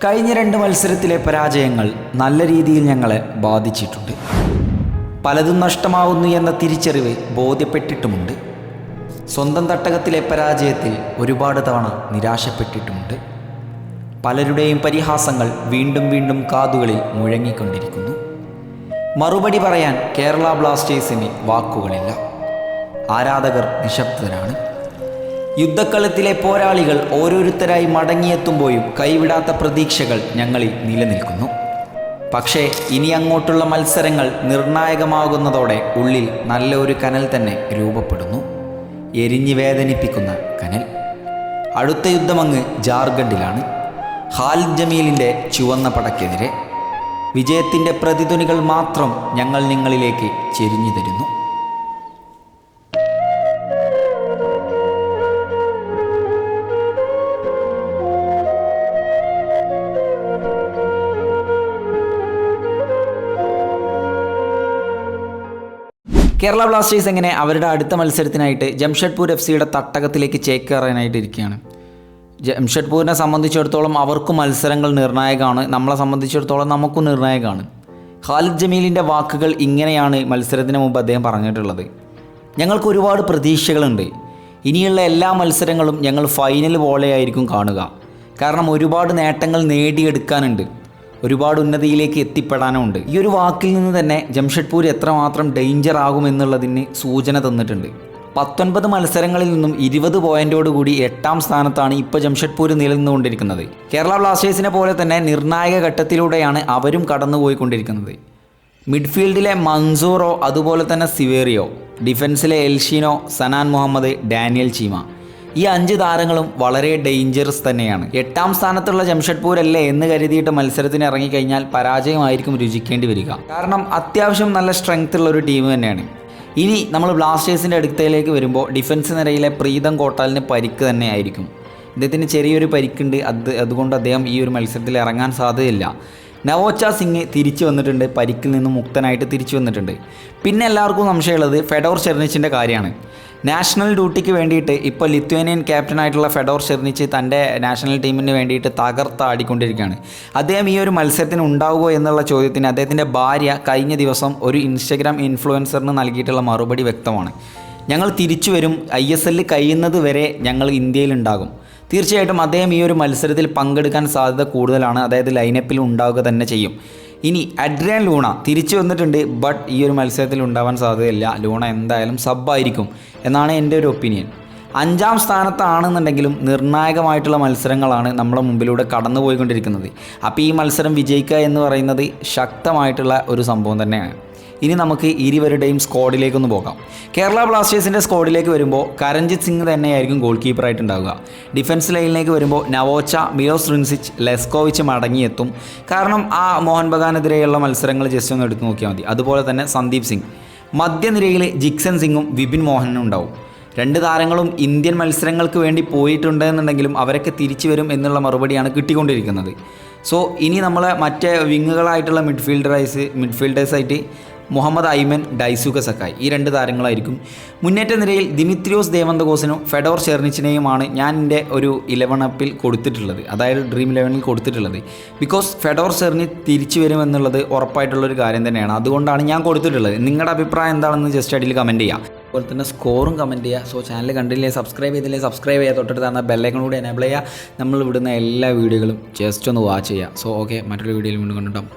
കഴിഞ്ഞ 2 മത്സരത്തിലെ പരാജയങ്ങൾ നല്ല രീതിയിൽ ഞങ്ങളെ ബാധിച്ചിട്ടുണ്ട്. പലതും നഷ്ടമാവുന്നു എന്ന തിരിച്ചറിവ് ബോധ്യപ്പെട്ടിട്ടുമുണ്ട്. സ്വന്തം തട്ടകത്തിലെ പരാജയത്തിൽ ഒരുപാട് തവണ നിരാശപ്പെട്ടിട്ടുമുണ്ട്. പലരുടെയും പരിഹാസങ്ങൾ വീണ്ടും വീണ്ടും കാതുകളിൽ മുഴങ്ങിക്കൊണ്ടിരിക്കുന്നു. മറുപടി പറയാൻ കേരള ബ്ലാസ്റ്റേഴ്സിന് വാക്കുകളില്ല. ആരാധകർ നിശബ്ദരാണ്. യുദ്ധക്കളത്തിലെ പോരാളികൾ ഓരോരുത്തരായി മടങ്ങിയെത്തുമ്പോഴും കൈവിടാത്ത പ്രതീക്ഷകൾ ഞങ്ങളിൽ നിലനിൽക്കുന്നു. പക്ഷേ ഇനി അങ്ങോട്ടുള്ള മത്സരങ്ങൾ നിർണായകമാകുന്നതോടെ ഉള്ളിൽ നല്ലൊരു കനൽ തന്നെ രൂപപ്പെടുന്നു. എരിഞ്ഞു വേദനിപ്പിക്കുന്ന കനൽ. അടുത്ത യുദ്ധമങ്ങ് ജാർഖണ്ഡിലാണ്. ഖാലിദ് ജമീലിൻ്റെ ചുവന്ന പടക്കെതിരെ. വിജയത്തിൻ്റെ പ്രതിധ്വനികൾ മാത്രം ഞങ്ങൾ നിങ്ങളിലേക്ക് ചെരിഞ്ഞു തരുന്നു. കേരള ബ്ലാസ്റ്റേഴ്സ് എങ്ങനെ അവരുടെ അടുത്ത മത്സരത്തിനായിട്ട് ജംഷഡ്പൂർ FC തട്ടകത്തിലേക്ക് ചേക്കേറാനായിട്ട് ഇരിക്കുകയാണ്. ജംഷഡ്പൂരിനെ സംബന്ധിച്ചിടത്തോളം അവർക്കും മത്സരങ്ങൾ നിർണായകമാണ്. നമ്മളെ സംബന്ധിച്ചിടത്തോളം നമുക്കും നിർണായകമാണ്. ഖാലിദ് ജമീലിൻ്റെ വാക്കുകൾ ഇങ്ങനെയാണ് മത്സരത്തിന് മുമ്പ് അദ്ദേഹം പറഞ്ഞിട്ടുള്ളത്. ഞങ്ങൾക്ക് ഒരുപാട് പ്രതീക്ഷകളുണ്ട്. ഇനിയുള്ള എല്ലാ മത്സരങ്ങളും ഞങ്ങൾ ഫൈനൽ പോലെയായിരിക്കും കാണുക. കാരണം ഒരുപാട് നേട്ടങ്ങൾ നേടിയെടുക്കാനുണ്ട്. ഒരുപാട് ഉന്നതിയിലേക്ക് എത്തിപ്പെടാനുമുണ്ട്. ഈ ഒരു വാക്കിൽ നിന്ന് തന്നെ ജംഷഡ്പൂർ എത്രമാത്രം ഡേഞ്ചർ ആകുമെന്നുള്ളതിന് സൂചന തന്നിട്ടുണ്ട്. 19 മത്സരങ്ങളിൽ നിന്നും 20 പോയിൻ്റോടുകൂടി 8ാം സ്ഥാനത്താണ് ഇപ്പോൾ ജംഷഡ്പൂർ നിലനിന്നുകൊണ്ടിരിക്കുന്നത്. കേരള ബ്ലാസ്റ്റേഴ്സിനെ പോലെ തന്നെ നിർണായക ഘട്ടത്തിലൂടെയാണ് അവരും കടന്നുപോയിക്കൊണ്ടിരിക്കുന്നത്. മിഡ്ഫീൽഡിലെ മൻസൂറോ, അതുപോലെ തന്നെ സിവേറിയോ, ഡിഫൻസിലെ എൽഷീനോ, സനാൻ മുഹമ്മദ്, ഡാനിയൽ ചീമ, ഈ 5 താരങ്ങളും വളരെ ഡേഞ്ചറസ് തന്നെയാണ്. 8ാം സ്ഥാനത്തുള്ള ജംഷഡ്പൂരല്ലേ എന്ന് കരുതിയിട്ട് മത്സരത്തിന് ഇറങ്ങിക്കഴിഞ്ഞാൽ പരാജയമായിരിക്കും രുചിക്കേണ്ടി വരിക. കാരണം അത്യാവശ്യം നല്ല സ്ട്രെങ്ത് ഉള്ള ഒരു ടീം തന്നെയാണ്. ഇനി നമ്മൾ ബ്ലാസ്റ്റേഴ്സിൻ്റെ അടുത്തയിലേക്ക് വരുമ്പോൾ ഡിഫൻസ് നിരയിലെ പ്രീതം കോട്ടാലിന് പരിക്ക് തന്നെ ആയിരിക്കും. അദ്ദേഹത്തിന് ചെറിയൊരു പരിക്കുണ്ട്. അതുകൊണ്ട് അദ്ദേഹം ഈ ഒരു മത്സരത്തിൽ ഇറങ്ങാൻ സാധ്യതയില്ല. നവോച്ച സിംഗ് തിരിച്ചു വന്നിട്ടുണ്ട്. പരിക്കിൽ നിന്നും മുക്തനായിട്ട് തിരിച്ചു വന്നിട്ടുണ്ട്. പിന്നെ എല്ലാവർക്കും സംശയമുള്ളത് ഫെഡോർ ചെർണിച്ചിൻ്റെ കാര്യമാണ്. നാഷണൽ ഡ്യൂട്ടിക്ക് വേണ്ടിയിട്ട് ഇപ്പോൾ ലിത്വേനിയൻ ക്യാപ്റ്റനായിട്ടുള്ള ഫെഡോർ ചെർണിച്ച് തൻ്റെ നാഷണൽ ടീമിന് വേണ്ടിയിട്ട് തകർത്താടിക്കൊണ്ടിരിക്കുകയാണ്. അദ്ദേഹം ഈ ഒരു മത്സരത്തിന് ഉണ്ടാവുമോ എന്നുള്ള ചോദ്യത്തിന് അദ്ദേഹത്തിൻ്റെ ഭാര്യ കഴിഞ്ഞ ദിവസം ഒരു ഇൻസ്റ്റഗ്രാം ഇൻഫ്ലുവൻസറിന് നൽകിയിട്ടുള്ള മറുപടി വ്യക്തമാണ്. ഞങ്ങൾ തിരിച്ചു വരും, ISL കഴിയുന്നത് വരെ ഞങ്ങൾ ഇന്ത്യയിലുണ്ടാകും. തീർച്ചയായിട്ടും അദ്ദേഹം ഈ ഒരു മത്സരത്തിൽ പങ്കെടുക്കാൻ സാധ്യത കൂടുതലാണ്. അതായത് ലൈനപ്പിൽ ഉണ്ടാവുക തന്നെ ചെയ്യും. ഇനി അഡ്രിയാൻ ലൂണ തിരിച്ചു വന്നിട്ടുണ്ട്. ബട്ട് ഈ ഒരു മത്സരത്തിൽ ഉണ്ടാവാൻ സാധ്യതയില്ല. ലൂണ എന്തായാലും സബ്ബായിരിക്കും എന്നാണ് എൻ്റെ ഒരു ഒപ്പീനിയൻ. 5ാം സ്ഥാനത്താണെന്നുണ്ടെങ്കിലും നിർണായകമായിട്ടുള്ള മത്സരങ്ങളാണ് നമ്മുടെ മുമ്പിലൂടെ കടന്നു പോയിക്കൊണ്ടിരിക്കുന്നത്. അപ്പോൾ ഈ മത്സരം വിജയിക്കുക എന്ന് പറയുന്നത് ശക്തമായിട്ടുള്ള ഒരു സംഭവം തന്നെയാണ്. ഇനി നമുക്ക് ഇരുവരുടെയും സ്ക്വാഡിലേക്കൊന്ന് പോകാം. കേരള ബ്ലാസ്റ്റേഴ്സിൻ്റെ സ്ക്വാഡിലേക്ക് വരുമ്പോൾ കരൺജിത്ത് സിംഗ് തന്നെയായിരിക്കും ഗോൾ കീപ്പറായിട്ടുണ്ടാവുക. ഡിഫൻസ് ലൈനിലേക്ക് വരുമ്പോൾ നവോച്ച, മിലോസ് റിൻസിച്ച്, ലെസ്കോവിച്ച് മടങ്ങിയെത്തും. കാരണം ആ മോഹൻ ബഗാനെതിരെയുള്ള മത്സരങ്ങൾ ജസ്റ്റ് ഒന്ന് എടുത്തു നോക്കിയാൽ മതി. അതുപോലെ തന്നെ സന്ദീപ് സിംഗ്. മധ്യനിരയിൽ ജിക്സൺ സിംഗും വിപിൻ മോഹനും ഉണ്ടാവും. 2 താരങ്ങളും ഇന്ത്യൻ മത്സരങ്ങൾക്ക് വേണ്ടി പോയിട്ടുണ്ടെന്നുണ്ടെങ്കിലും അവരൊക്കെ തിരിച്ചു വരും എന്നുള്ള മറുപടിയാണ് കിട്ടിക്കൊണ്ടിരിക്കുന്നത്. സോ ഇനി നമ്മളെ മറ്റേ വിങ്ങുകളായിട്ടുള്ള മിഡ്ഫീൽഡേഴ്സായിട്ട് മുഹമ്മദ് ഐമൻ, ഡൈസുക സക്കായ്, ഈ 2 താരങ്ങളായിരിക്കും. മുന്നേറ്റ നിരയിൽ ദിമിത്രിയോസ് ദേവന്തകോസിനും ഫെഡോർ ചെർണിച്ചിനെയുമാണ് ഞാൻ എൻ്റെ ഒരു 11 കൊടുത്തിട്ടുള്ളത്. അതായത് ഡ്രീം 11 കൊടുത്തിട്ടുള്ളത്. ബിക്കോസ് ഫെഡോർ ചെർണിച്ച് തിരിച്ചു വരുമെന്നുള്ളത് ഉറപ്പായിട്ടുള്ളൊരു കാര്യം തന്നെയാണ്. അതുകൊണ്ടാണ് ഞാൻ കൊടുത്തിട്ടുള്ളത്. നിങ്ങളുടെ അഭിപ്രായം എന്താണെന്ന് ജസ്റ്റ് അടിയിൽ കമൻറ്റ് ചെയ്യുക. അതുപോലെ തന്നെ സ്കോറും കമൻറ്റ് ചെയ്യുക. സോ ചാനൽ കണ്ടില്ലേ, സബ്സ്ക്രൈബ് ചെയ്തില്ലേ സബ്സ്ക്രൈബ് ചെയ്യുക. തൊട്ടടുത്താണ് ബെല്ലൈക്കൺ കൂടി എനേബിൾ ചെയ്യുക. നമ്മൾ വിടുന്ന എല്ലാ വീഡിയോകളും ജസ്റ്റ് ഒന്ന് വാച്ച് ചെയ്യുക. സോ ഓക്കെ, മറ്റൊരു വീഡിയോയിൽ വീണ്ടും കണ്ടിട്ടുണ്ടാകും.